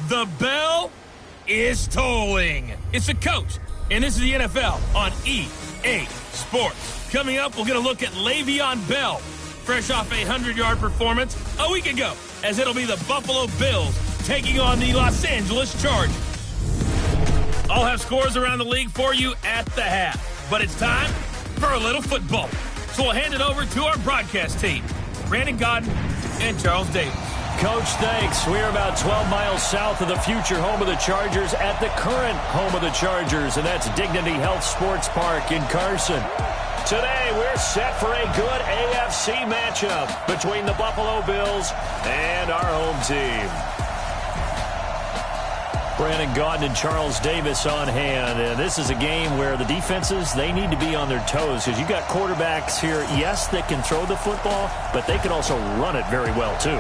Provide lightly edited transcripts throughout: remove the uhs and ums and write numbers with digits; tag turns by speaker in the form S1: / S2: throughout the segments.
S1: The bell is tolling. It's the coach, and this is the NFL on EA Sports. Coming up, we'll get a look at Le'Veon Bell, fresh off a 100-yard performance a week ago, as it'll be the Buffalo Bills taking on the Los Angeles Chargers. I'll have scores around the league for you at the half, but it's time for a little football. So we'll hand it over to our broadcast team, Brandon Gaudin and Charles Davis.
S2: Coach, thanks. We're about 12 miles south of the future home of the Chargers at the current home of the Chargers, and that's Dignity Health Sports Park in Carson. Today, we're set for a good AFC matchup between the Buffalo Bills and our home team. Brandon Gaudin and Charles Davis on hand. And this is a game where the defenses, they need to be on their toes because you've got quarterbacks here, yes, that can throw the football, but they can also run it very well, too.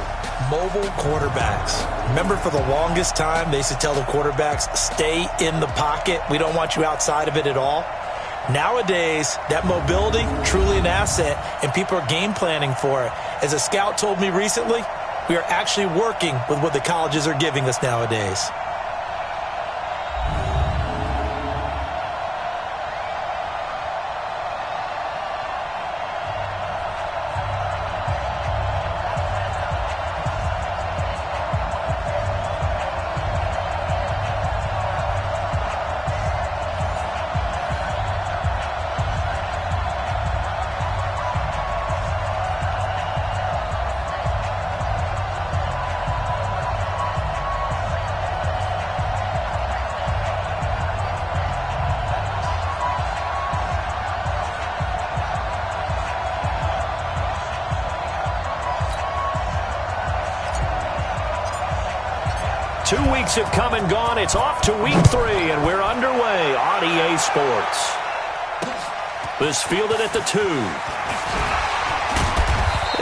S3: Mobile quarterbacks. Remember, for the longest time, they used to tell the quarterbacks, stay in the pocket. We don't want you outside of it at all. Nowadays, that mobility, truly an asset, and people are game planning for it. As a scout told me recently, we are actually working with what the colleges are giving us nowadays.
S2: Have come and gone. It's off to week 3, and we're underway on EA Sports. This fielded at the 2.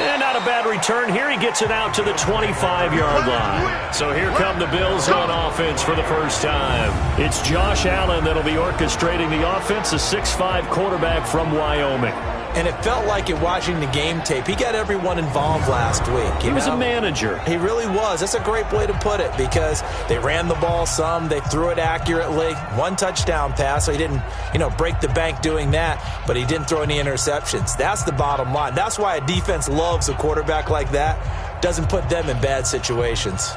S2: And not a bad return here. He gets it out to the 25-yard line. So here come the Bills on offense for the first time. It's Josh Allen that'll be orchestrating the offense, a 6'5" quarterback from Wyoming.
S3: And it felt like it watching the game tape. He got everyone involved last week.
S2: He was a manager.
S3: He really was. That's a great way to put it because they ran the ball some. They threw it accurately. 1 touchdown pass, so he didn't, break the bank doing that, but he didn't throw any interceptions. That's the bottom line. That's why a defense loves a quarterback like that. Doesn't put them in bad situations.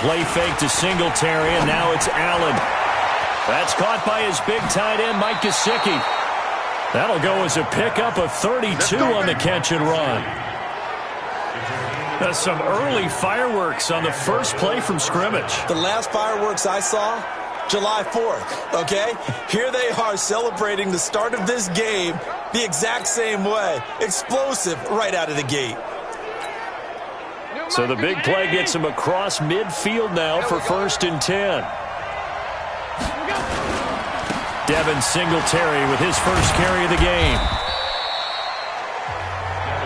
S2: Play fake to Singletary, and now it's Allen. That's caught by his big tight end, Mike Gesicki. That'll go as a pickup of 32 on the catch and run. That's some early fireworks on the first play from scrimmage.
S3: The last fireworks I saw, July 4th, okay? Here they are celebrating the start of this game the exact same way. Explosive right out of the gate.
S2: So the big play gets him across midfield now for 1st and 10. Devin Singletary with his first carry of the game.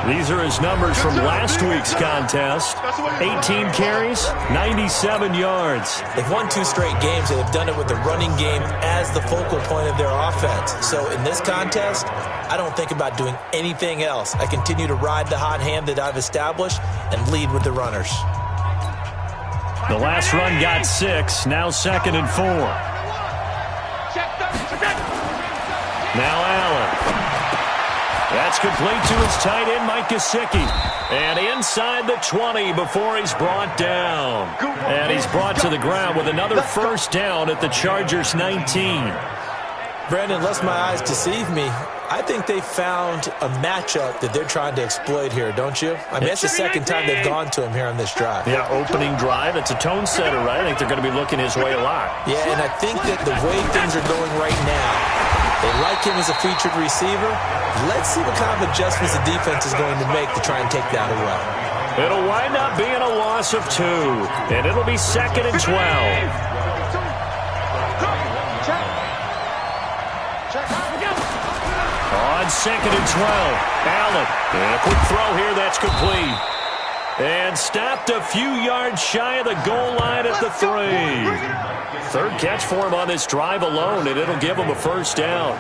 S2: These are his numbers from last week's contest. 18 carries, 97 yards.
S3: They've won 2 straight games, and they've done it with the running game as the focal point of their offense. So in this contest, I don't think about doing anything else. I continue to ride the hot hand that I've established and lead with the runners.
S2: The last run got 6, now 2nd and 4. Now Allen. That's complete to his tight end, Mike Gesicki. And inside the 20 before he's brought down. And he's brought to the ground with another first down at the Chargers 19.
S3: Brandon, unless my eyes deceive me, I think they found a matchup that they're trying to exploit here, don't you? I mean, that's the second time they've gone to him here on this drive.
S2: Yeah, opening drive. It's a tone setter, right? I think they're going to be looking his way a lot.
S3: Yeah, and I think that the way things are going right now, they like him as a featured receiver. Let's see what kind of adjustments the defense is going to make to try and take that away.
S2: It'll wind up being a loss of 2, and it'll be 2nd and 12. On 2nd and 12, Allen. And a quick throw here, that's complete. And stopped a few yards shy of the goal line at the 3. Third catch for him on this drive alone, and it'll give him a first down.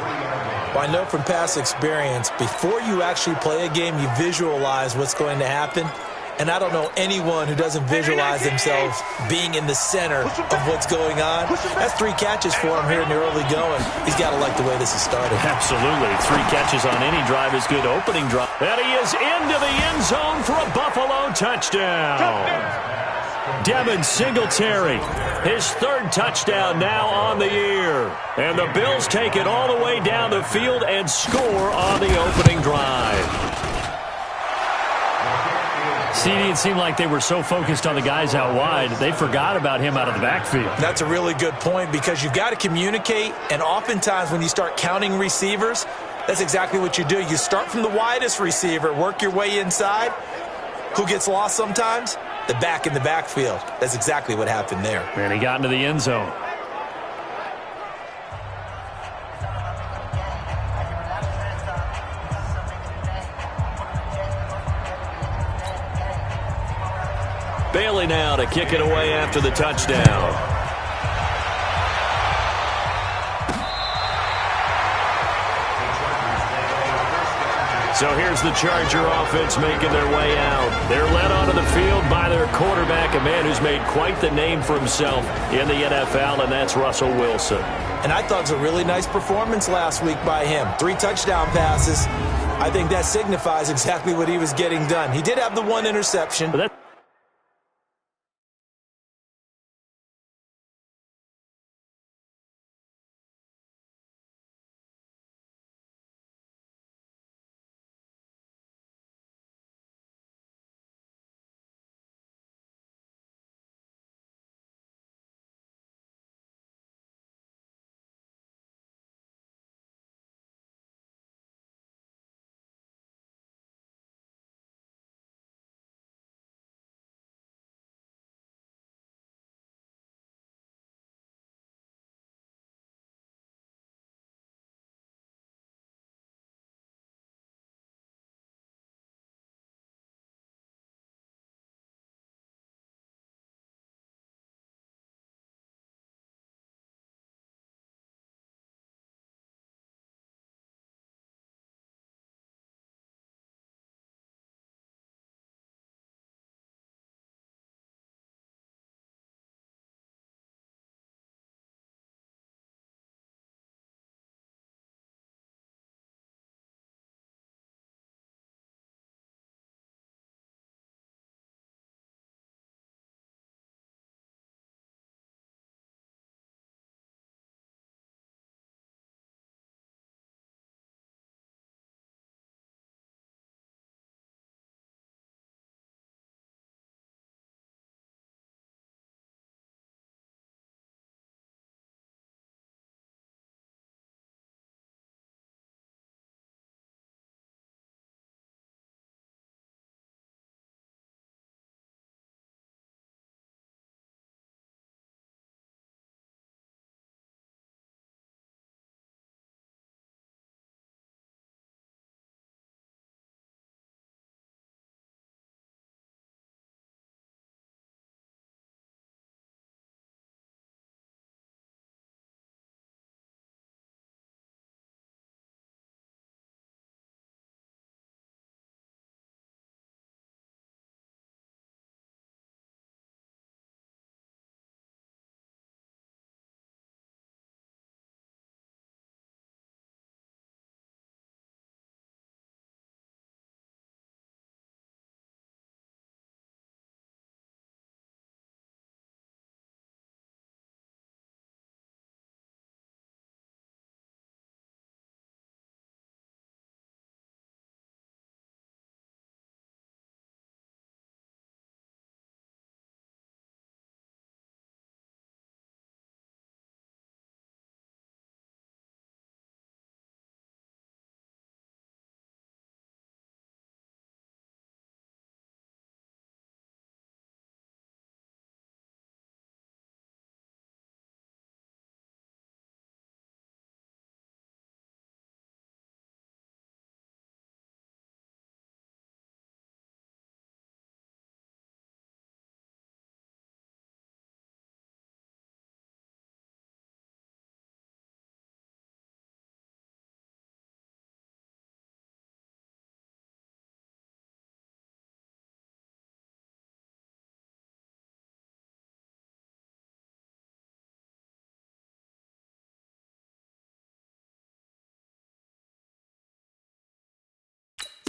S3: Well, I know from past experience, before you actually play a game, you visualize what's going to happen. And I don't know anyone who doesn't visualize themselves being in the center of what's going on. That's 3 catches for him here in the early going. He's got to like the way this is started.
S2: Absolutely. 3 catches on any drive is good opening drive. And he is into the end zone for a Buffalo touchdown. Devin Singletary, his 3rd touchdown now on the year. And the Bills take it all the way down the field and score on the opening drive.
S4: CD, it seemed like they were so focused on the guys out wide, they forgot about him out of the backfield.
S3: That's a really good point because you've got to communicate, and oftentimes when you start counting receivers, that's exactly what you do. You start from the widest receiver, work your way inside. Who gets lost sometimes? The back in the backfield. That's exactly what happened there.
S4: And he got into the end zone.
S2: Bailey now to kick it away after the touchdown. So here's the Charger offense making their way out. They're led onto the field by their quarterback, a man who's made quite the name for himself in the NFL, and that's Russell Wilson.
S3: And I thought it was a really nice performance last week by him. 3 touchdown passes. I think that signifies exactly what he was getting done. He did have the 1 interception.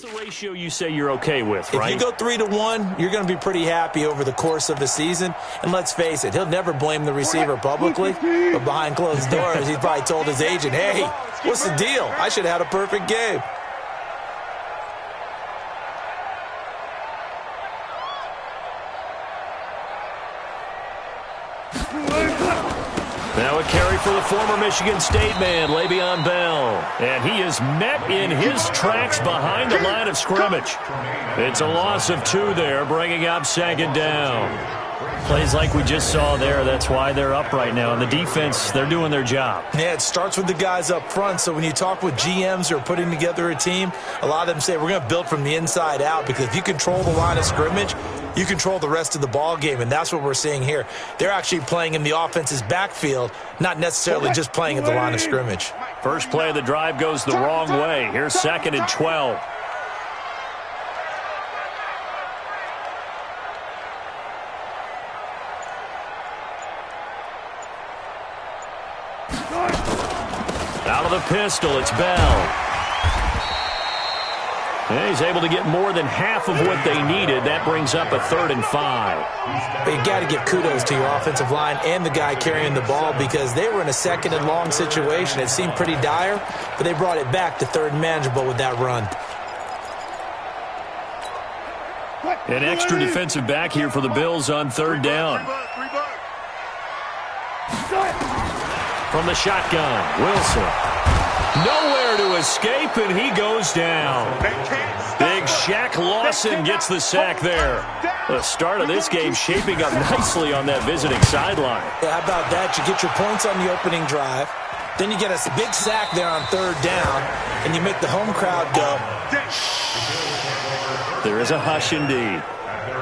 S2: That's the ratio you say you're okay with, right?
S3: If you go 3-to-1, you're going to be pretty happy over the course of the season. And let's face it, he'll never blame the receiver publicly, but behind closed doors, he's probably told his agent, hey, what's the deal? I should have had a perfect game.
S2: Now a carry for the former Michigan State man, Le'Veon Bell. And he is met in his tracks behind the line of scrimmage. It's a loss of 2 there, bringing up 2nd down.
S4: Plays like we just saw there. That's why they're up right now. And the defense, they're doing their job.
S3: Yeah, it starts with the guys up front. So when you talk with GMs who are putting together a team, a lot of them say we're going to build from the inside out, because if you control the line of scrimmage, you control the rest of the ball game, and that's what we're seeing here. They're actually playing in the offense's backfield, not necessarily just playing at the line of scrimmage.
S2: First play of the drive goes the wrong way. Here's 2nd and 12. Out of the pistol, it's Bell. And he's able to get more than half of what they needed. That brings up a 3rd and 5.
S3: But you got to give kudos to your offensive line and the guy carrying the ball, because they were in a 2nd and long situation. It seemed pretty dire, but they brought it back to 3rd and manageable with that run.
S2: An extra defensive back here for the Bills on 3rd down. From the shotgun, Wilson. Nowhere to escape, and he goes down. Big Shaq Lawson gets the sack there. The start of this game shaping up nicely on that visiting sideline.
S3: Yeah, how about that? You get your points on the opening drive. Then you get a big sack there on 3rd down, and you make the home crowd go.
S2: There is a hush indeed.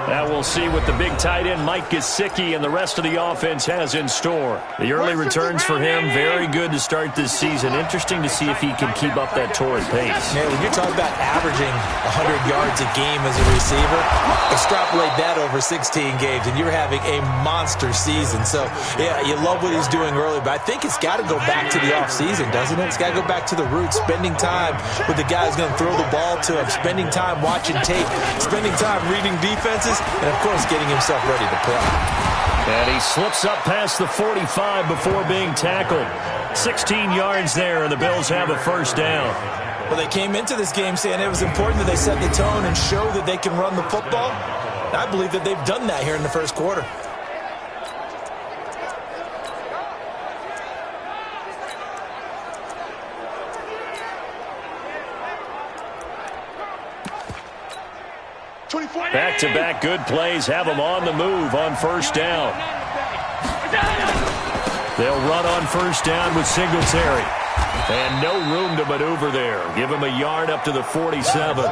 S2: Now we'll see what the big tight end Mike Gesicki and the rest of the offense has in store. The early returns for him, very good to start this season. Interesting to see if he can keep up that torrid pace.
S3: Man, when you're talking about averaging 100 yards a game as a receiver, extrapolate that over 16 games, and you're having a monster season. So, yeah, you love what he's doing early, but I think it's got to go back to the offseason, doesn't it? It's got to go back to the roots, spending time with the guy who's going to throw the ball to him, spending time watching tape, spending time reading defenses, and, of course, getting himself ready to play.
S2: And he slips up past the 45 before being tackled. 16 yards there, and the Bills have a 1st down.
S3: Well, they came into this game saying it was important that they set the tone and show that they can run the football. And I believe that they've done that here in the 1st quarter.
S2: Back-to-back good plays have them on the move on 1st down. They'll run on 1st down with Singletary. And no room to maneuver there. Give him a yard up to the 47.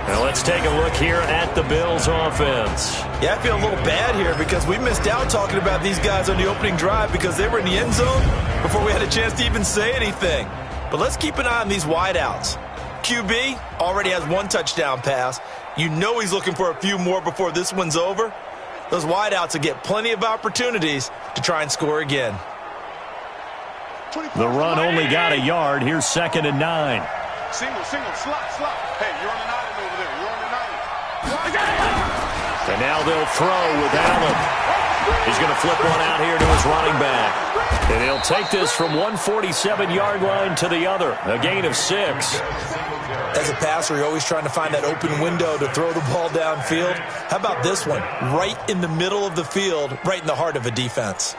S2: Now let's take a look here at the Bills offense.
S3: Yeah, I feel a little bad here because we missed out talking about these guys on the opening drive because they were in the end zone before we had a chance to even say anything. But let's keep an eye on these wideouts. QB already has 1 touchdown pass. You know he's looking for a few more before this one's over. Those wideouts will get plenty of opportunities to try and score again.
S2: The run only got a yard. Here's 2nd and 9.
S5: Single, slot. Hey, you're on the 9 over there. You're on the 9.
S2: And now they'll throw with Allen. He's going to flip one out here to his running back. And he'll take this from 147-yard line to the other. A gain of 6.
S3: As a passer, you're always trying to find that open window to throw the ball downfield. How about this one? Right in the middle of the field, right in the heart of a defense.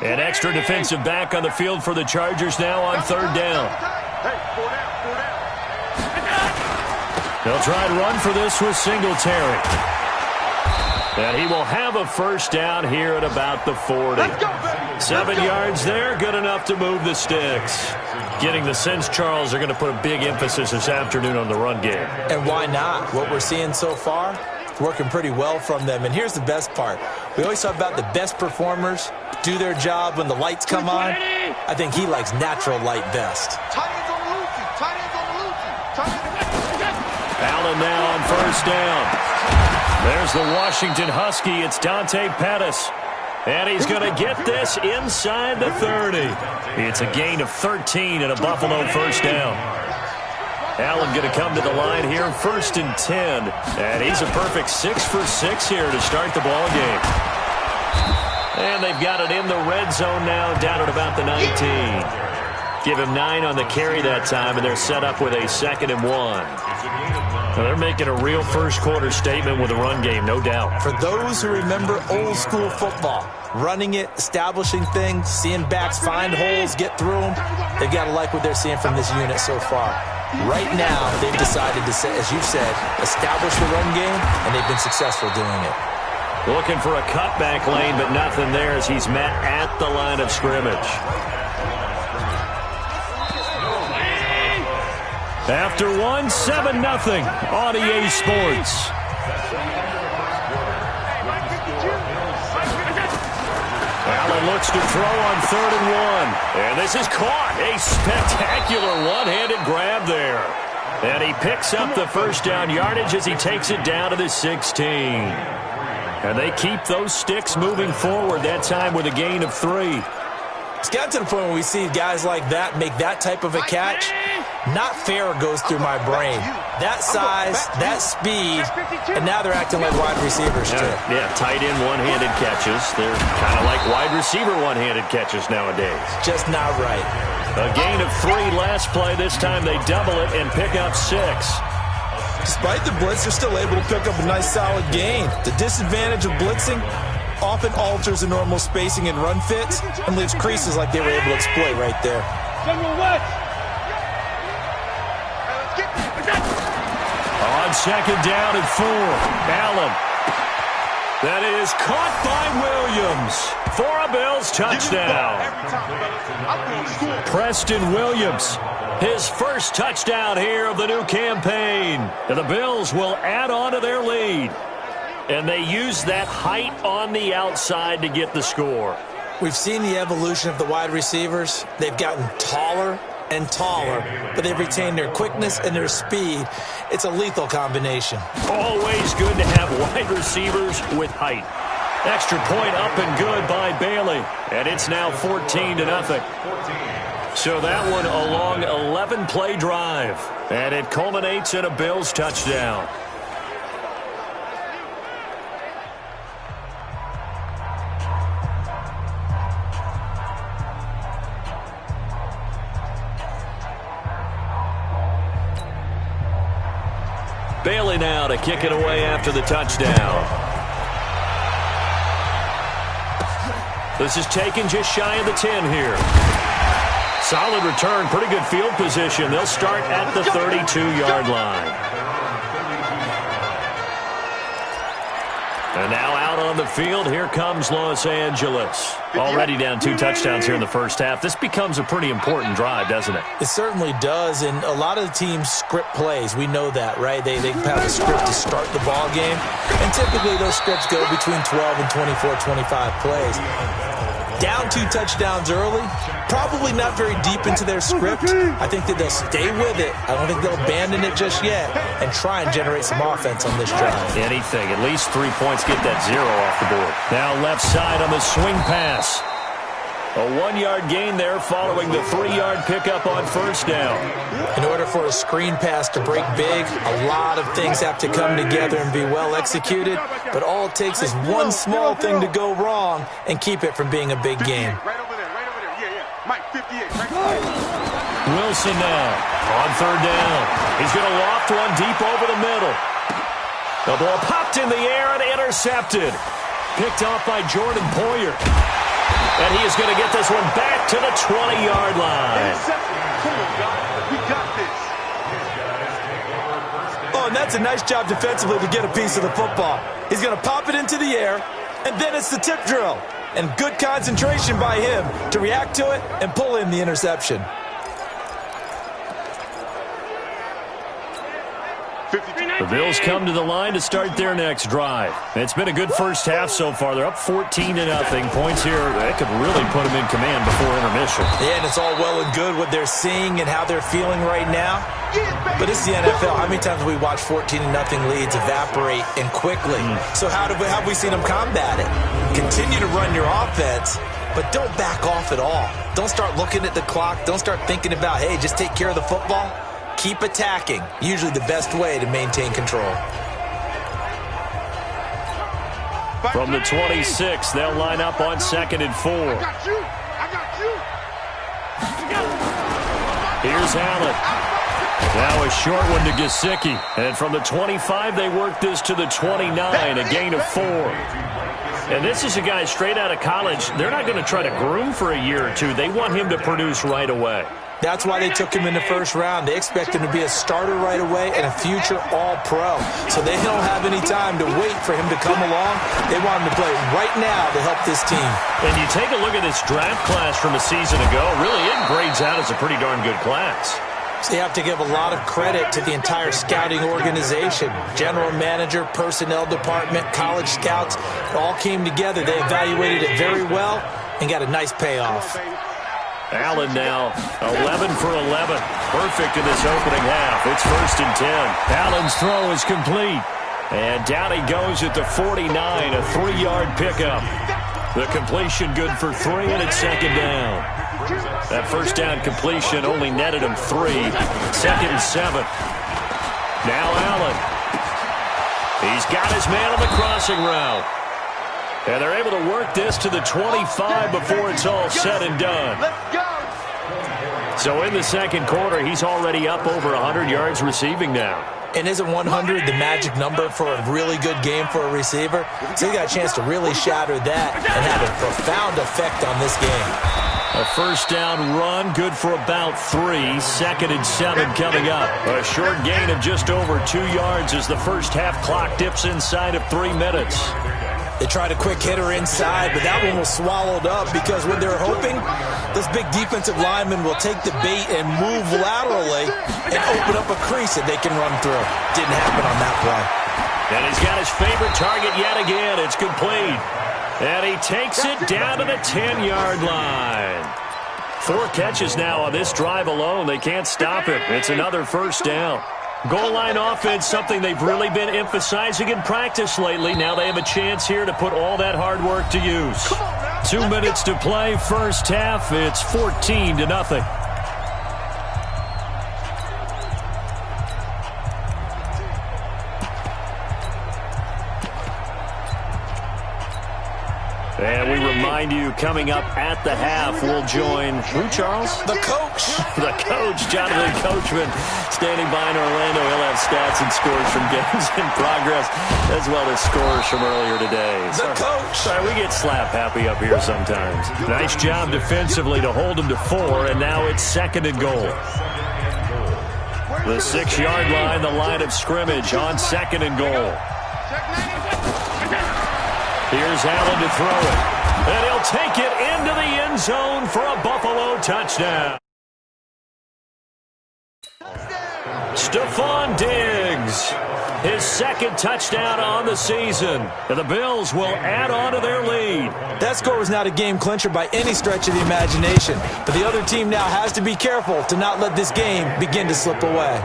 S2: An extra defensive back on the field for the Chargers now on 3rd down. They'll try to run for this with Singletary. And he will have a 1st down here at about the 40. 7 yards there, good enough to move the sticks. Getting the sense Charles are going to put a big emphasis this afternoon on the run game. And
S3: why not? What we're seeing so far, working pretty well from them. And here's the best part. We always talk about the best performers do their job when the lights come on. I think he likes natural light best.
S2: Allen now on 1st down. There's the Washington Husky. It's Dante Pettis. And he's going to get this inside the 30. It's a gain of 13 and a Buffalo first down. Allen going to come to the line here, 1st and 10. And he's a perfect 6 for 6 here to start the ball game. And they've got it in the red zone now, down at about the 19. Give him 9 on the carry that time, and they're set up with a 2nd and 1. Now they're making a real first-quarter statement with a run game, no doubt.
S3: For those who remember old-school football, running it, establishing things, seeing backs find holes, get through them, they've got to like what they're seeing from this unit so far. Right now, they've decided to, as you said, establish the run game, and they've been successful doing it.
S2: Looking for a cutback lane, but nothing there as he's met at the line of scrimmage. After 1, 7-0 on EA Sports. Allen looks to throw on 3rd and 1. And this is caught. A spectacular one-handed grab there. And he picks up the first down yardage as he takes it down to the 16. And they keep those sticks moving forward, that time with a gain of 3.
S3: It's gotten to the point where we see guys like that make that type of a catch. Not fair goes through my brain. That size, that speed, and now they're acting like wide receivers too.
S2: Yeah, tight end one-handed catches. They're kind of like wide receiver one-handed catches nowadays.
S3: Just not right.
S2: A gain of 3 last play. This time they double it and pick up 6.
S3: Despite the blitz, they're still able to pick up a nice solid gain. The disadvantage of blitzing often alters the normal spacing and run fits and leaves creases like they were able to exploit right there.
S2: On 2nd down and 4, Allen. That is caught by Williams for a Bills touchdown. Preston Williams, his first touchdown here of the new campaign. And the Bills will add on to their lead. And they use that height on the outside to get the score.
S3: We've seen the evolution of the wide receivers. They've gotten taller and taller, but they've retained their quickness and their speed. It's a lethal combination.
S2: Always good to have wide receivers with height. Extra point up and good by Bailey. And it's now 14-0. So that one a long 11-play drive. And it culminates in a Bills touchdown. Bailey now to kick it away after the touchdown. This is taken just shy of the 10 here. Solid return, pretty good field position. They'll start at the 32-yard line. And now out on the field, here comes Los Angeles. Already down 2 touchdowns here in the first half. This becomes a pretty important drive, doesn't it?
S3: It certainly does, and a lot of the teams script plays. We know that, right? They have a script to start the ball game, and typically those scripts go between 12 and 24, 25 plays. Down 2 touchdowns early, probably not very deep into their script. I think that they'll stay with it. I don't think they'll abandon it just yet and try and generate some offense on this drive.
S2: Anything. At least 3 points, get that 0 off the board. Now left side on the swing pass. A 1-yard gain there following the 3-yard pickup on first down.
S3: In order for a screen pass to break big, a lot of things have to come together and be well executed, but all it takes is one small thing to go wrong and keep it from being a big game.
S5: Right over there. Yeah. Mike, 58. Right.
S2: Wilson now on 3rd down. He's going to loft one deep over the middle. The ball popped in the air and intercepted. Picked off by Jordan Poyer. And he is going to get this one back to the 20-yard line.
S5: We got this.
S3: Oh, and that's a nice job defensively to get a piece of the football. He's going to pop it into the air, and then it's the tip drill. And good concentration by him to react to it and pull in the interception.
S2: The Bills come to the line to start their next drive. It's been a good first half so far. They're up 14-0. Points here, that could really put them in command before intermission.
S3: Yeah, and it's all well and good what they're seeing and how they're feeling right now. But it's the NFL. How many times have we watched 14-0 leads evaporate and quickly? So how have we seen them combat it? Continue to run your offense, but don't back off at all. Don't start looking at the clock. Don't start thinking about, hey, just take care of the football. Keep attacking. Usually the best way to maintain control.
S2: From the 26, they'll line up on 2nd and 4.
S5: I got you.
S2: Here's Allen. Now a short one to Gesicki. And from the 25, they work this to the 29, a gain of 4. And this is a guy straight out of college. They're not going to try to groom for a year or two. They want him to produce right away.
S3: That's why they took him in the first round. They expect him to be a starter right away and a future all-pro. So they don't have any time to wait for him to come along. They want him to play right now to help this team.
S2: And you take a look at this draft class from a season ago. Really, it grades out as a pretty darn good class.
S3: So you have to give a lot of credit to the entire scouting organization. General manager, personnel department, college scouts, it all came together. They evaluated it very well and got a nice payoff.
S2: Allen now 11 for 11. Perfect in this opening half. It's 1st and 10.
S4: Allen's throw is complete.
S2: And down he goes at the 49, a 3-yard pickup. The completion good for 3, and it's 2nd down. That first down completion only netted him 3. 2nd and 7. Now Allen. He's got his man on the crossing route. And they're able to work this to the 25 before it's all said and done. So in the second quarter, he's already up over 100 yards receiving now.
S3: And isn't 100 the magic number for a really good game for a receiver? So he got a chance to really shatter that and have a profound effect on this game.
S2: A first down run, good for about 3. 2nd and 7 coming up. A short gain of just over 2 yards as the first half clock dips inside of 3 minutes.
S3: They tried a quick hitter inside, but that one was swallowed up because what they're hoping, this big defensive lineman will take the bait and move laterally and open up a crease that they can run through. Didn't happen on that play.
S2: And he's got his favorite target yet again. It's complete. And he takes it down to the 10-yard line. 4 catches now on this drive alone. They can't stop it. It's another first down. Goal line offense, something they've really been emphasizing in practice lately. Now they have a chance here to put all that hard work to use. 2 minutes to play, first half. It's 14-0. And we remind you, coming up at the half, we'll join who, Charles?
S3: The coach.
S2: The coach, Jonathan Coachman, standing by in Orlando. He'll have stats and scores from games in progress, as well as scores from earlier today.
S3: The coach.
S2: Sorry, we get slap happy up here sometimes. Nice job defensively to hold him to 4, and now it's 2nd and goal. The 6-yard line, the line of scrimmage on 2nd and goal. Here's Allen to throw it. And he'll take it into the end zone for a Buffalo touchdown. Stephon Diggs, his 2nd touchdown on the season. And the Bills will add on to their lead.
S3: That score was not a game clincher by any stretch of the imagination. But the other team now has to be careful to not let this game begin to slip away.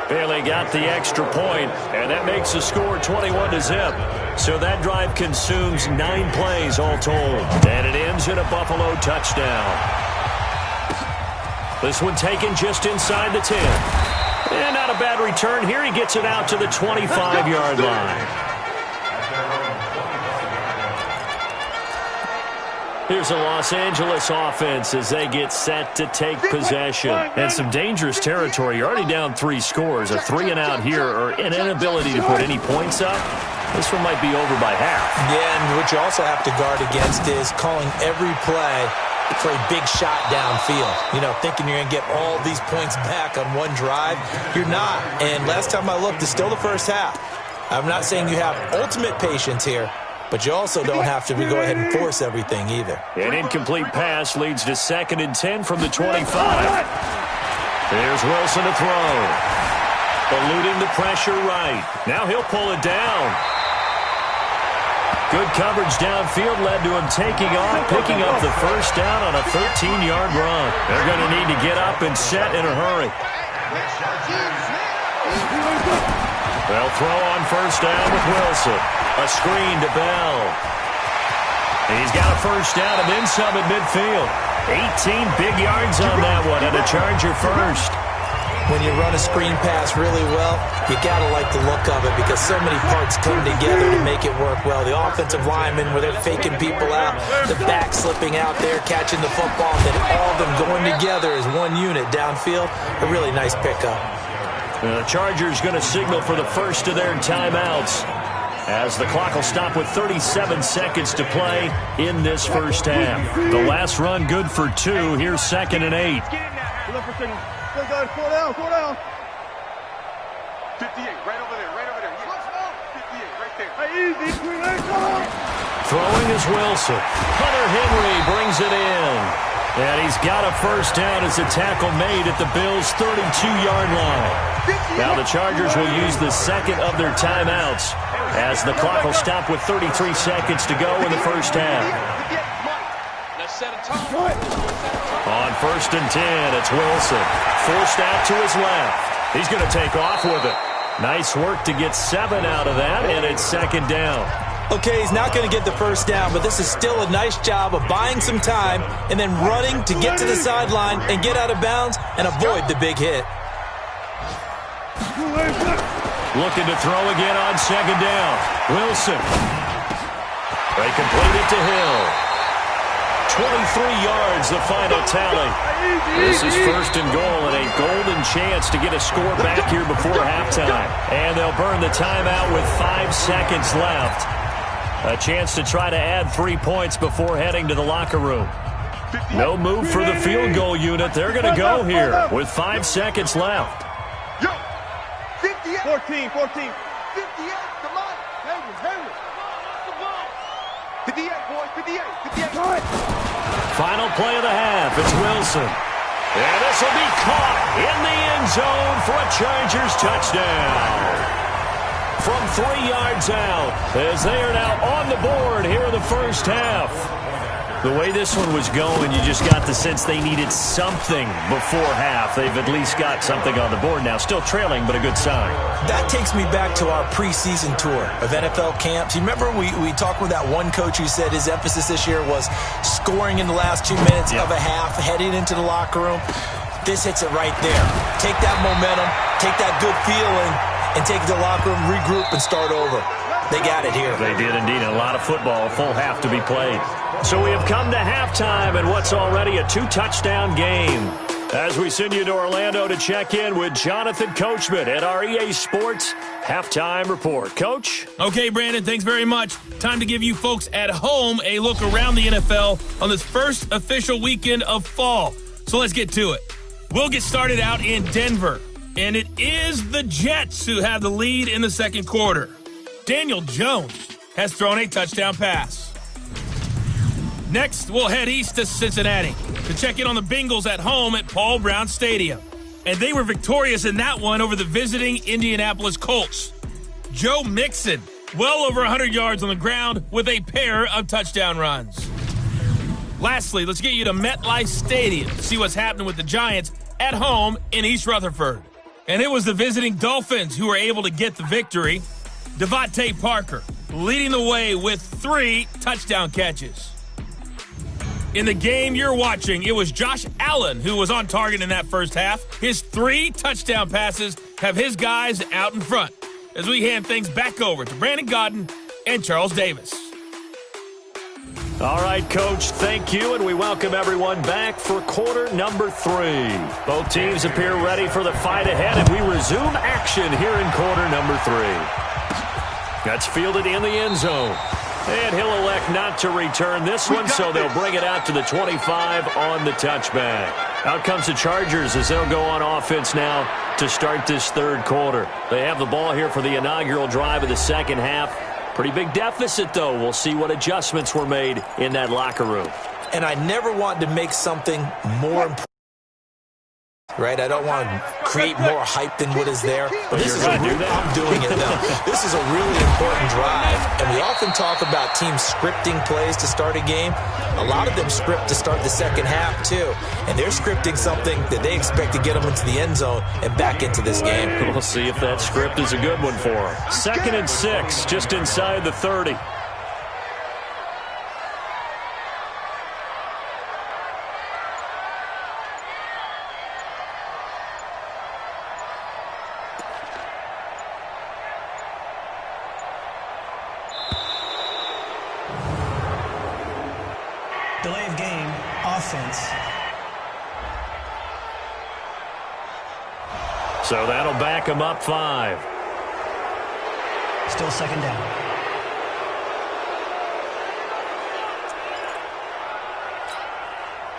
S2: Bailey got the extra point, and that makes the score 21-0. So that drive consumes 9 plays all told. And it ends in a Buffalo touchdown. This one taken just inside the 10. And not a bad return here. He gets it out to the 25-yard line. Here's a Los Angeles offense as they get set to take possession. And some dangerous territory. You're already down 3 scores. A 3-and-out here, or an inability to put any points up. This one might be over by half. Yeah, and what you also have to guard against is calling every play for a big shot downfield. You know, thinking you're going to get all these points back on one drive. You're not. And last time I looked, it's still the first half. I'm not saying you have ultimate patience here, but you also don't have to go ahead and force everything either. An incomplete pass leads to 2nd and 10 from the 25. Here's Wilson to throw. Eluding the pressure right. Now he'll pull it down. Good coverage downfield led to him taking off, picking up the first down on a 13-yard run. They're going to need to get up and set in a hurry. They'll throw on first down with Wilson. A screen to Bell. He's got a first down and then some at midfield. 18 big yards on that one, and a Charger first.
S3: When you run a screen pass really well, you got to like the look of it because so many parts come together to make it work well. The offensive linemen, where they're faking people out, the back slipping out there, catching the football, and then all of them going together as one unit downfield. A really nice pickup.
S2: The Chargers going to signal for the first of their timeouts as the clock will stop with 37 seconds to play in this first half.
S4: The last run good for 2. Here's 2nd and 8.
S5: Go down. 58, right over there. 58, right there.
S2: Throwing is Wilson. Hunter Henry brings it in. And he's got a first down as the tackle made at the Bills' 32-yard line. Now the Chargers will use the second of their timeouts as the clock will stop with 33 seconds to go in the first half. On 1st and 10, it's Wilson. Forced out to his left. He's going to take off with it. Nice work to get 7 out of that, and it's 2nd down.
S3: Okay, he's not going to get the first down, but this is still a nice job of buying some time and then running to get to the sideline and get out of bounds and avoid the big hit.
S2: Looking to throw again on 2nd down. Wilson. They complete it to Hill. 23 yards, the final tally. This is 1st and goal and a golden chance to get a score back here before halftime. And they'll burn the timeout with 5 seconds left. A chance to try to add 3 points before heading to the locker room. No move for the field goal unit. They're going to go here with 5 seconds left.
S5: 14. 58, come on. Henry. 58, boys, 58.
S2: Final play of the half. It's Wilson. And this will be caught in the end zone for a Chargers touchdown. From 3 yards out, as they are now on the board here in the first half.
S4: The way this one was going, you just got the sense they needed something before half. They've at least got something on the board now. Still trailing, but a good sign.
S3: That takes me back to our preseason tour of NFL camps. You remember we talked with that one coach who said his emphasis this year was scoring in the last 2 minutes of a half, heading into the locker room. This hits it right there. Take that momentum, take that good feeling, and take it to the locker room, regroup, and start over. They got it here.
S4: They did indeed. A lot of football, a full half to be played.
S2: So we have come to halftime in what's already a 2-touchdown game. As we send you to Orlando to check in with Jonathan Coachman at our EA Sports Halftime Report. Coach?
S1: Okay, Brandon, thanks very much. Time to give you folks at home a look around the NFL on this first official weekend of fall. So let's get to it. We'll get started out in Denver. And it is the Jets who have the lead in the second quarter. Daniel Jones has thrown a touchdown pass. Next, we'll head east to Cincinnati to check in on the Bengals at home at Paul Brown Stadium. And they were victorious in that one over the visiting Indianapolis Colts. Joe Mixon, well over 100 yards on the ground with a pair of touchdown runs. Lastly, let's get you to MetLife Stadium to see what's happening with the Giants at home in East Rutherford. And it was the visiting Dolphins who were able to get the victory. Devontae Parker leading the way with 3 touchdown catches. In the game you're watching, it was Josh Allen who was on target in that first half. His 3 touchdown passes have his guys out in front as we hand things back over to Brandon Gaudin and Charles Davis.
S2: All right, Coach, thank you, and we welcome everyone back for quarter number 3. Both teams appear ready for the fight ahead, and we resume action here in quarter number 3. That's fielded in the end zone. And he'll elect not to return this one, so they'll bring it out to the 25 on the touchback. Out comes the Chargers as they'll go on offense now to start this third quarter. They have the ball here for the inaugural drive of the second half. Pretty big deficit, though. We'll see what adjustments were made in that locker room.
S3: And I never want to make something more important, right? I don't want to create more hype than what is there. But this is I'm doing it now. This is a really important drive, and we often talk about teams scripting plays to start a game. A lot of them script to start the second half, too, and they're scripting something that they expect to get them into the end zone and back into this game.
S2: We'll see if that script is a good one for them. 2nd and 6, just inside the 30.
S6: Delay of game, offense.
S2: So that'll back him up 5.
S6: Still second down.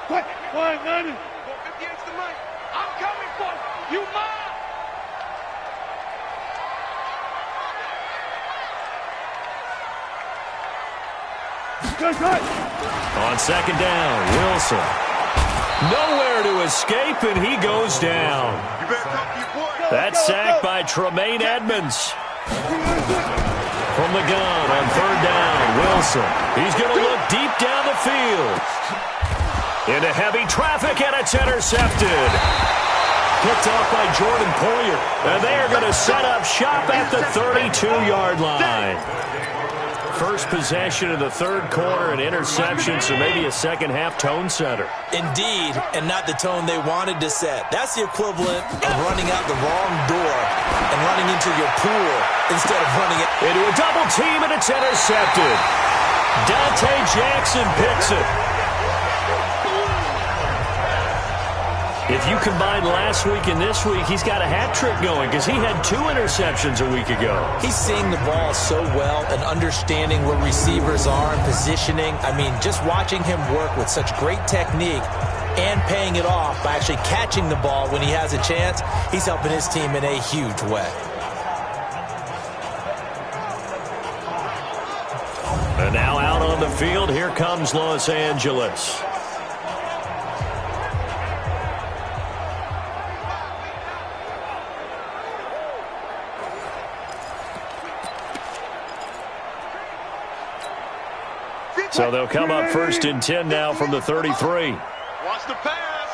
S5: What? 100. 458's the money. I'm coming for you. You mine.
S2: On 2nd down, Wilson. Nowhere to escape, and he goes down.
S5: You better talk to your boy.
S2: That sack by Tremaine Edmonds. From the gun on 3rd down, Wilson. He's going to look deep down the field. Into heavy traffic, and it's intercepted. Picked off by Jordan Poyer. And they are going to set up shop at the 32-yard line. First possession of the 3rd quarter, an interception, so maybe a second-half tone setter.
S3: Indeed, and not the tone they wanted to set. That's the equivalent of running out the wrong door and running into your pool instead of running it
S2: into a double team, and it's intercepted. Dante Jackson picks it. If you combine last week and this week, he's got a hat trick going because he had 2 interceptions a week ago.
S3: He's seeing the ball so well and understanding where receivers are and positioning. I mean, just watching him work with such great technique and paying it off by actually catching the ball when he has a chance, he's helping his team in a huge way.
S2: And now out on the field, here comes Los Angeles. So they'll come up 1st and 10 now from the 33.
S5: Watch the pass.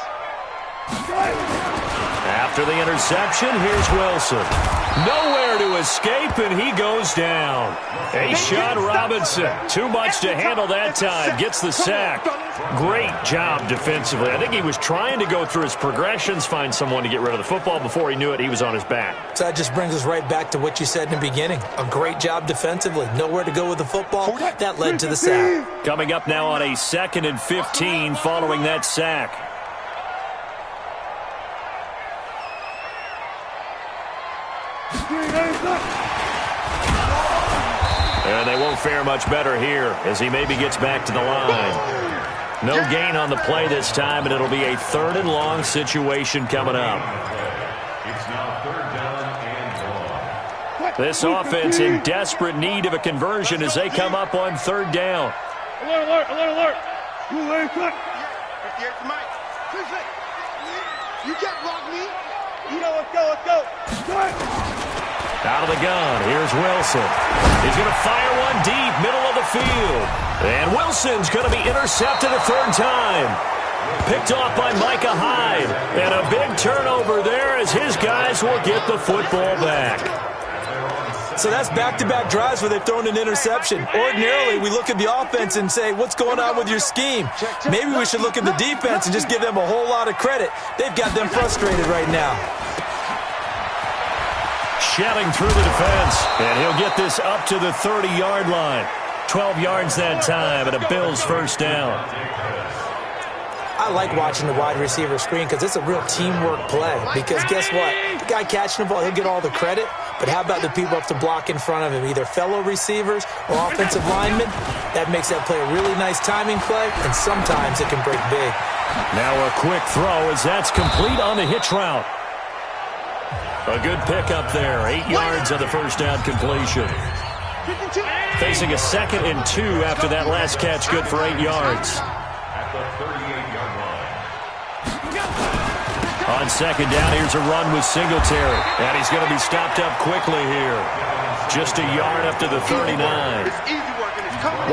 S2: After the interception, here's Wilson. Nowhere to escape, and he goes down. A-Shot Robinson, too much to handle that time, gets the sack. Great job defensively. I think he was trying to go through his progressions, find someone to get rid of the football. Before he knew it, he was on his back.
S3: So that just brings us right back to what you said in the beginning. A great job defensively. Nowhere to go with the football. That led to the sack.
S2: Coming up now on a 2nd and 15 following that sack. And they won't fare much better here as he maybe gets back to the line. No gain on the play this time, and it'll be a 3rd and long situation coming up. This offense in desperate need of a conversion as they come up on 3rd down.
S5: Alert, alert, alert, alert. You ain't cut. 58's the mic. You can't block me. You know, let's go, let's go.
S2: Out of the gun, here's Wilson. He's going to fire one deep, middle of the field. And Wilson's going to be intercepted a 3rd time. Picked off by Micah Hyde. And a big turnover there as his guys will get the football back.
S3: So that's back-to-back drives where they've thrown an interception. Ordinarily, we look at the offense and say, what's going on with your scheme? Maybe we should look at the defense and just give them a whole lot of credit. They've got them frustrated right now.
S2: Shelling through the defense, and he'll get this up to the 30-yard line. 12 yards that time, and a Bills 1st down.
S3: I like watching the wide receiver screen because it's a real teamwork play. Because guess what? The guy catching the ball, he'll get all the credit. But how about the people up to block in front of him, either fellow receivers or offensive linemen? That makes that play a really nice timing play, and sometimes it can break big.
S2: Now a quick throw as that's complete on the hitch route. A good pickup there, 8 yards on the 1st down completion. Facing a 2nd and 2 after that last catch, good for 8 yards. On second down, here's a run with Singletary. And he's going to be stopped up quickly here. Just a yard up to the 39.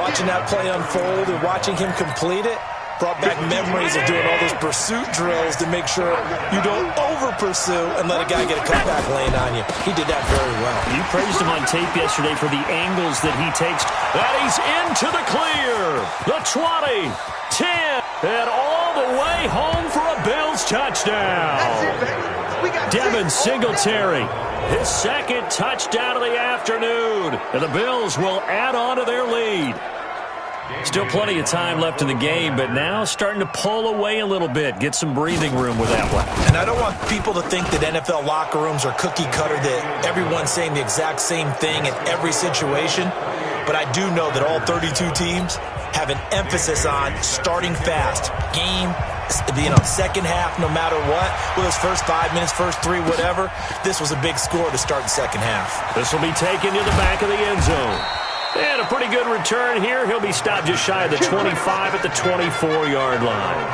S3: Watching that play unfold and watching him complete it brought back memories of doing all those pursuit drills to make sure you don't over-pursue and let a guy get a cutback lane on you. He did that very well.
S2: You praised him on tape yesterday for the angles that he takes. And he's into the clear. The 20, 10, and all the way home for a Bills touchdown. Devin Singletary, his second touchdown of the afternoon. And the Bills will add on to their lead. Still plenty of time left in the game, but now starting to pull away a little bit, get some breathing room with that one.
S3: And I don't want people to think that NFL locker rooms are cookie cutter, that everyone's saying the exact same thing in every situation. But I do know that all 32 teams have an emphasis on starting fast. Game, second half, no matter what. Whether it's first 5 minutes, first 3, whatever. This was a big score to start the second half.
S2: This will be taken to the back of the end zone. And a pretty good return here. He'll be stopped just shy of the 25 at the 24-yard line.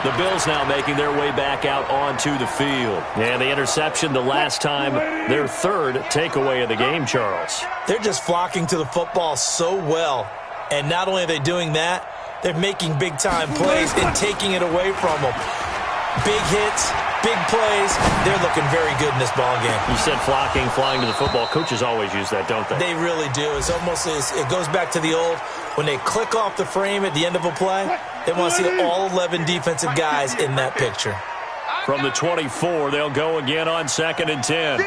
S2: The Bills now making their way back out onto the field. And the interception the last time, their third takeaway of the game, Charles.
S3: They're just flocking to the football so well. And not only are they doing that, they're making big-time plays and taking it away from them. Big hits, big plays. They're looking very good in this ball game.
S2: You said flocking, flying to the football. Coaches always use that, don't they?
S3: They really do. It's almost it goes back to the old, when they click off the frame at the end of a play, they want to see all 11 defensive guys in that picture.
S2: From the 24, they'll go again on 2nd and 10.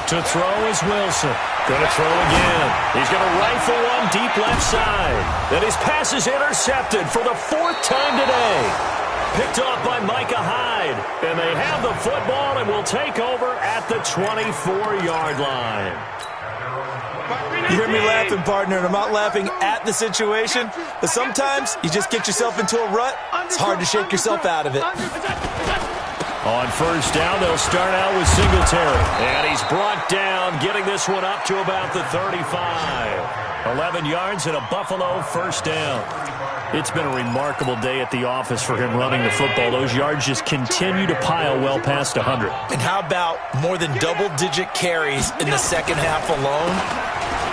S2: To throw is Wilson. Going to throw again. He's going to rifle one deep left side. Then his pass is intercepted for the 4th time today. Picked off by Micah Hyde. And they have the football and will take over at the 24-yard line.
S3: You hear me laughing, partner, and I'm not laughing at the situation, but sometimes you just get yourself into a rut. It's hard to shake yourself out of it.
S2: On first down, they'll start out with Singletary. And he's brought down, getting this one up to about the 35. 11 yards and a Buffalo first down. It's been a remarkable day at the office for him running the football. Those yards just continue to pile well past 100.
S3: And how about more than double-digit carries in the second half alone?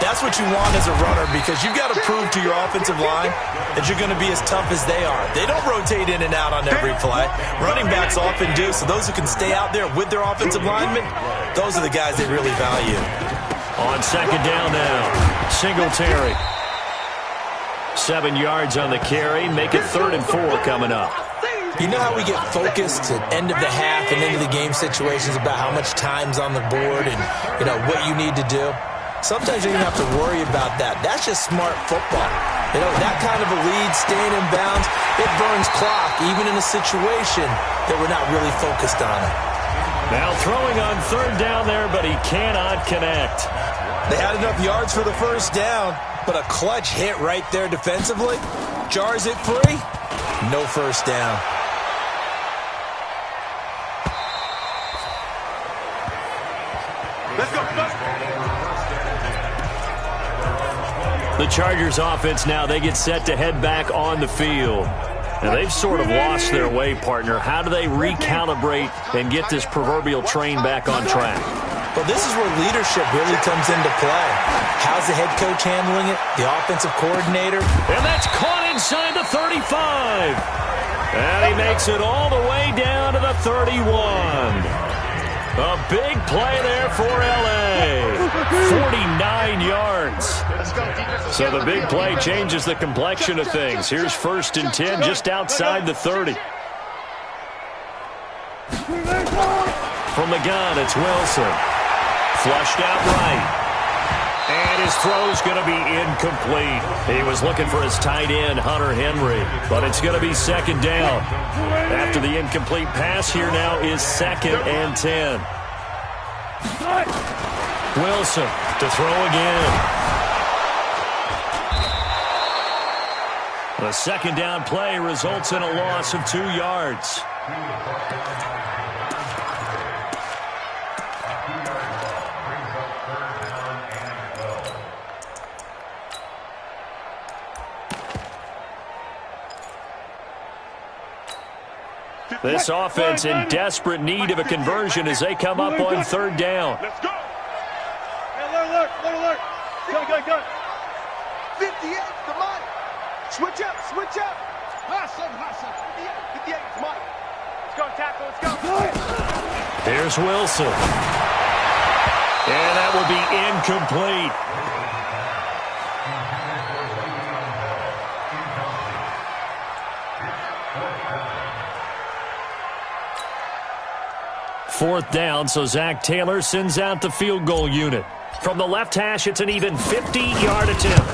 S3: That's what you want as a runner, because you've got to prove to your offensive line that you're going to be as tough as they are. They don't rotate in and out on every play. Running backs often do, so those who can stay out there with their offensive linemen, those are the guys they really value.
S2: On second down now, Singletary. 7 yards on the carry. Make it 3rd and 4 coming up.
S3: You know how we get focused at end of the half and into the game situations about how much time's on the board and, what you need to do? Sometimes you don't have to worry about that. That's just smart football. That kind of a lead, staying in bounds, it burns clock, even in a situation that we're not really focused on it.
S2: Now throwing on 3rd down there, but he cannot connect.
S3: They had enough yards for the first down, but a clutch hit right there defensively. Jars it free, no first down.
S5: Let's go.
S2: The Chargers offense now, they get set to head back on the field. Now, they've sort of lost their way, partner. How do they recalibrate and get this proverbial train back on track?
S3: Well, this is where leadership really comes into play. How's the head coach handling it? The offensive coordinator?
S2: And that's caught inside the 35. And he makes it all the way down to the 31. A big play there for L.A. 49 yards. So the big play changes the complexion of things. Here's 1st and 10 just outside the 30. From the gun, it's Wilson. Flushed out right. And his throw's going to be incomplete. He was looking for his tight end, Hunter Henry. But it's going to be 2nd down. After the incomplete pass, here now is 2nd and 10. Wilson to throw again. The 2nd down play results in a loss of 2 yards. This offense in desperate need of a conversion as they come up on third down.
S5: Let's go. Alert. Go. 58, come on. Switch up. Hustle. 58, come on. Let's go, tackle, let's go.
S2: Here's Wilson. And that will be incomplete. Fourth down, so Zach Taylor sends out the field goal unit. From the left hash, it's an even 50-yard attempt.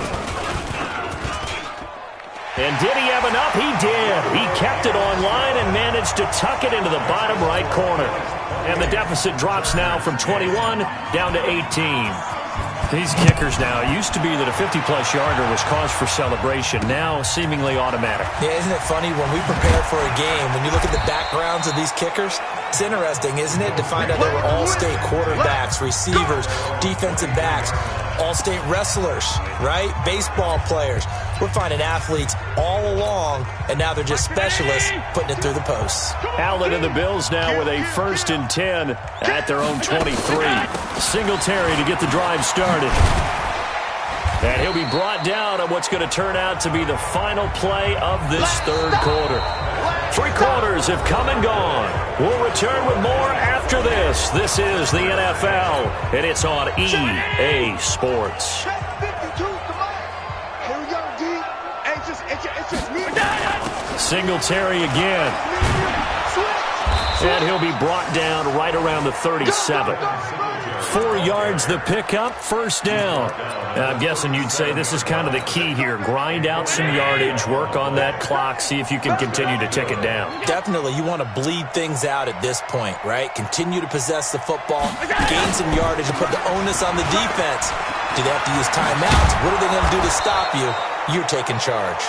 S2: And did he have enough? He did. He kept it on line and managed to tuck it into the bottom right corner. And the deficit drops now from 21 down to 18. These kickers now, it used to be that a 50-plus yarder was cause for celebration. Now, seemingly automatic.
S3: Yeah, isn't it funny when we prepare for a game, when you look at the backgrounds of these kickers, it's interesting, isn't it, to find out they were all-state quarterbacks, receivers, defensive backs, all-state wrestlers, right? Baseball players. We're finding athletes all along, and now they're just specialists putting it through the posts.
S2: Allen and the Bills now with a 1st and 10 at their own 23. Singletary to get the drive started. And he'll be brought down on what's going to turn out to be the final play of this third quarter. 3 quarters have come and gone. We'll return with more after this. This is the NFL, and it's on EA Sports. Singletary again. And he'll be brought down right around the 37. 4 yards the pickup, first down. I'm guessing you'd say this is kind of the key here. Grind out some yardage, work on that clock, see if you can continue to tick it down.
S3: Definitely, you want to bleed things out at this point, right? Continue to possess the football, gain some yardage, and put the onus on the defense. Do they have to use timeouts? What are they going to do to stop you? You're taking charge.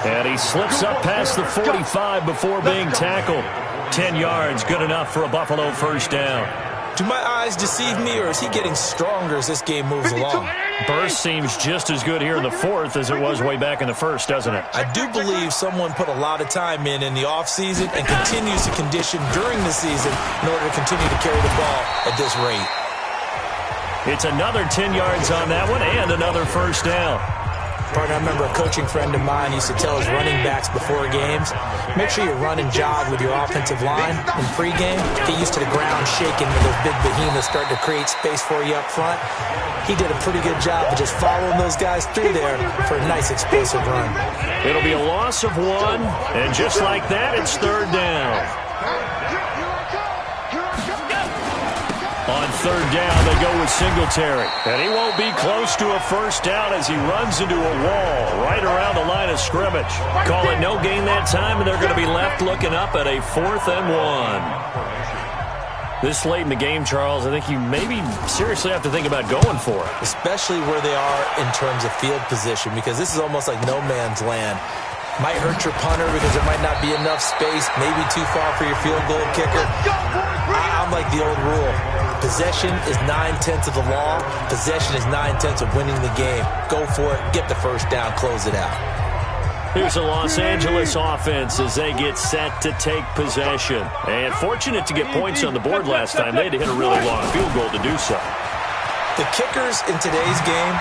S2: And he slips up past the 45 before being tackled. 10 yards, good enough for a Buffalo first down.
S3: Do my eyes deceive me, or is he getting stronger as this game moves along?
S2: Burst seems just as good here in the fourth as it was way back in the first, doesn't it?
S3: I do believe someone put a lot of time in the offseason and continues to condition during the season in order to continue to carry the ball at this rate.
S2: It's another 10 yards on that one and another first down.
S3: Partner, I remember a coaching friend of mine used to tell his running backs before games, make sure you run and jog with your offensive line in pregame. Get used to the ground shaking when those big behemoths start to create space for you up front. He did a pretty good job of just following those guys through there for a nice explosive run.
S2: It'll be a loss of 1, and just like that, it's third down. On third down, they go with Singletary. And he won't be close to a first down as he runs into a wall right around the line of scrimmage. Call it no gain that time, and they're going to be left looking up at a 4th and 1. This late in the game, Charles, I think you maybe seriously have to think about going for it.
S3: Especially where they are in terms of field position, because this is almost like no man's land. Might hurt your punter because there might not be enough space, maybe too far for your field goal kicker. I'm like the old rule. Possession is 9/10 of the law. Possession is 9/10 of winning the game. Go for it. Get the first down. Close it out.
S2: Here's the Los Angeles offense as they get set to take possession. And fortunate to get points on the board last time. They had to hit a really long field goal to do so.
S3: The kickers in today's game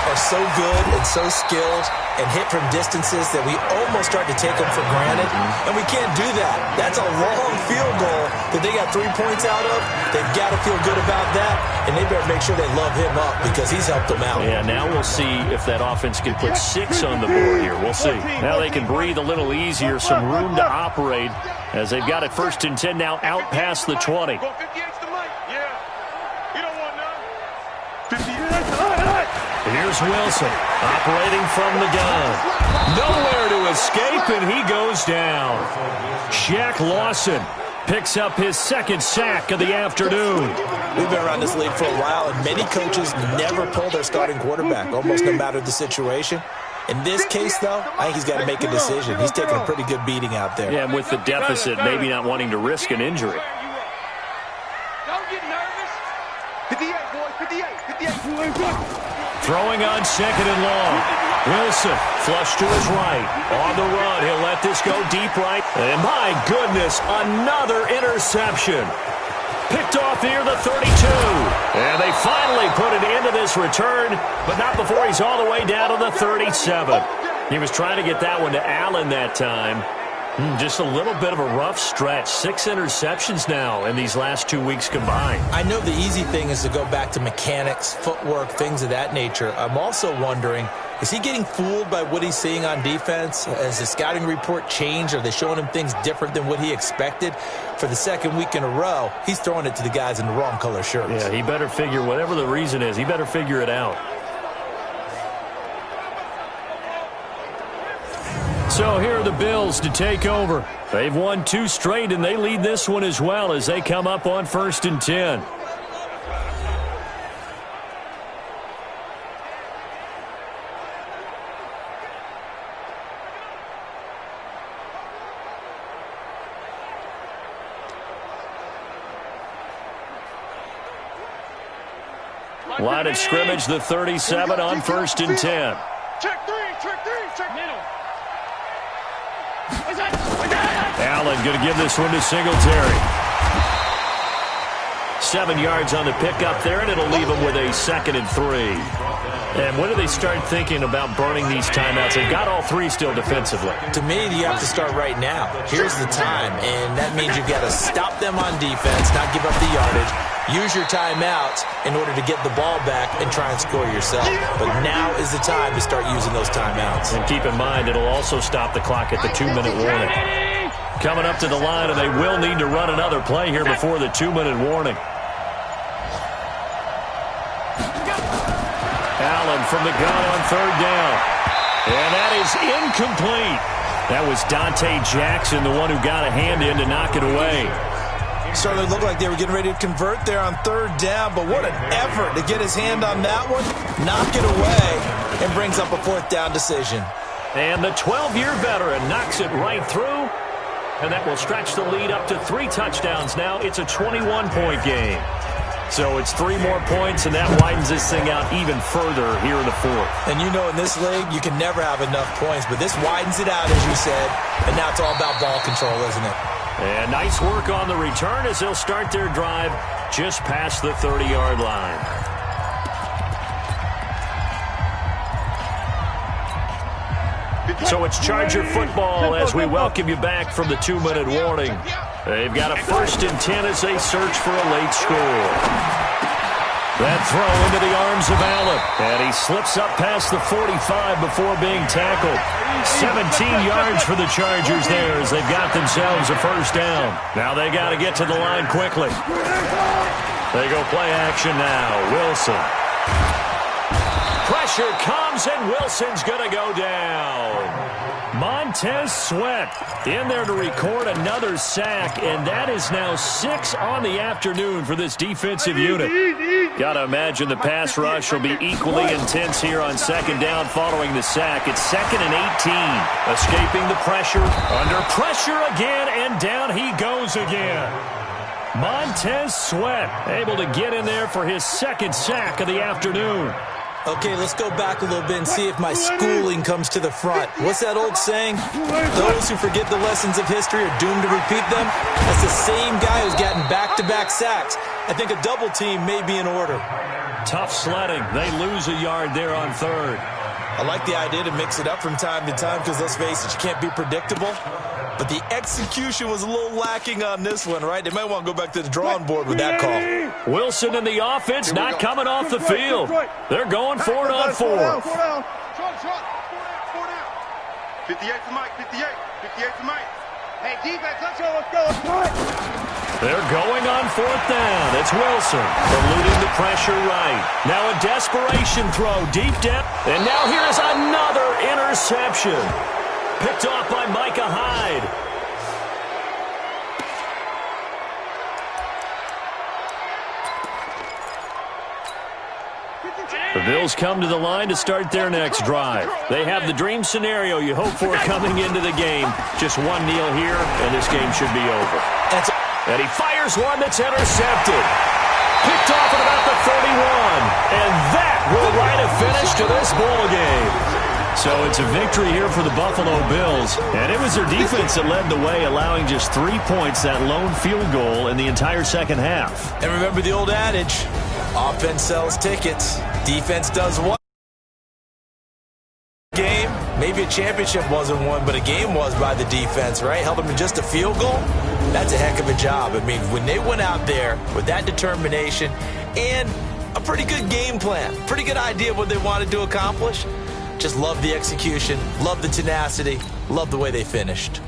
S3: are so good and so skilled and hit from distances that we almost start to take them for granted, and we can't do that. That's a long field goal that they got 3 points out of. They've got to feel good about that, and they better make sure they love him up because he's helped them out.
S2: Yeah, now we'll see if that offense can put 6 on the board here. We'll see. Now they can breathe a little easier, some room to operate as they've got it 1st and 10 now out past the 20. Here's Wilson, operating from the gun. Nowhere to escape, and he goes down. Shaq Lawson picks up his 2nd sack of the afternoon.
S3: We've been around this league for a while, and many coaches never pull their starting quarterback, almost no matter the situation. In this case, though, I think he's got to make a decision. He's taking a pretty good beating out there.
S2: Yeah, and with the deficit, maybe not wanting to risk an injury.
S5: Don't get nervous. 58, boys, 58, 58.
S2: Throwing on second and long. Wilson, flush to his right. On the run, he'll let this go deep right. And my goodness, another interception. Picked off near the 32. And they finally put an end to this return, but not before he's all the way down to the 37. He was trying to get that one to Allen that time. Just a little bit of a rough stretch. 6 interceptions now in these last 2 weeks combined.
S3: I know the easy thing is to go back to mechanics, footwork, things of that nature. I'm also wondering, is he getting fooled by what he's seeing on defense? Has the scouting report changed? Are they showing him things different than what he expected? For the second week in a row, he's throwing it to the guys in the wrong color shirts.
S2: Yeah, he better figure, whatever the reason is, he better figure it out. So here are the Bills to take over. They've won 2 straight, and they lead this one as well as they come up on 1st and 10. Line of scrimmage, the 37 on 1st and 10.
S5: Check 3, check middle.
S2: Allen going to give this one to Singletary. 7 yards on the pickup there, and it'll leave him with a 2nd and 3. And when do they start thinking about burning these timeouts? They've got all 3 still defensively.
S3: To me, you have to start right now. Here's the time, and that means you've got to stop them on defense, not give up the yardage. Use your timeouts in order to get the ball back and try and score yourself. But now is the time to start using those timeouts.
S2: And keep in mind, it'll also stop the clock at the 2-minute warning. Coming up to the line, and they will need to run another play here before the 2-minute warning. Allen from the gun on 3rd down. And that is incomplete. That was Dante Jackson, the one who got a hand in to knock it away.
S3: Certainly looked like they were getting ready to convert there on 3rd down, but what an effort to get his hand on that one, knock it away, and brings up a 4th down decision.
S2: And the 12-year veteran knocks it right through, and that will stretch the lead up to 3 touchdowns now. It's a 21-point game. So it's 3 more points, and that widens this thing out even further here in the 4th.
S3: And you know in this league, you can never have enough points, but this widens it out, as you said, and now it's all about ball control, isn't it?
S2: And nice work on the return as they'll start their drive just past the 30-yard line. So it's Charger football as we welcome you back from the 2-minute warning. They've got a 1st and 10 as they search for a late score. That throw into the arms of Allen. And he slips up past the 45 before being tackled. 17 yards for the Chargers there as they've got themselves a 1st down. Now they got to get to the line quickly. They go play action now. Wilson. Pressure comes, and Wilson's going to go down. Montez Sweat in there to record another sack, and that is now 6 on the afternoon for this defensive unit. Got to imagine the pass rush will be equally intense here on 2nd down following the sack. It's 2nd and 18. Escaping the pressure. Under pressure again, and down he goes again. Montez Sweat able to get in there for his 2nd sack of the afternoon.
S3: Okay, let's go back a little bit and see if my schooling comes to the front. What's that old saying? Those who forget the lessons of history are doomed to repeat them. That's the same guy who's gotten back-to-back sacks. I think a double team may be in order.
S2: Tough sledding. They lose a yard there on 3rd.
S3: I like the idea to mix it up from time to time because, let's face it, you can't be predictable. But the execution was a little lacking on this one, right? They might want to go back to the drawing board with that call.
S2: Wilson and the offense not coming off the field. They're going for it on 4.
S5: 4 down. 58 to Mike, 58 to Mike. Hey, defense, let's go.
S2: They're going on 4th down. It's Wilson eluding the pressure right. Now a desperation throw deep down. And now here's another interception. Picked off by Micah Hyde. The Bills come to the line to start their next drive. They have the dream scenario you hope for coming into the game. Just 1 kneel here, and this game should be over. And he fires one that's intercepted. Picked off at about the 31. And that will write a finish to this ball game. So it's a victory here for the Buffalo Bills. And it was their defense that led the way, allowing just 3 points, that lone field goal in the entire second half.
S3: And remember the old adage, offense sells tickets, defense does what? Game, maybe a championship wasn't won, but a game was by the defense, right? Held them to just a field goal. That's a heck of a job. I mean, when they went out there with that determination and a pretty good game plan, pretty good idea of what they wanted to accomplish, just love the execution, love the tenacity, love the way they finished.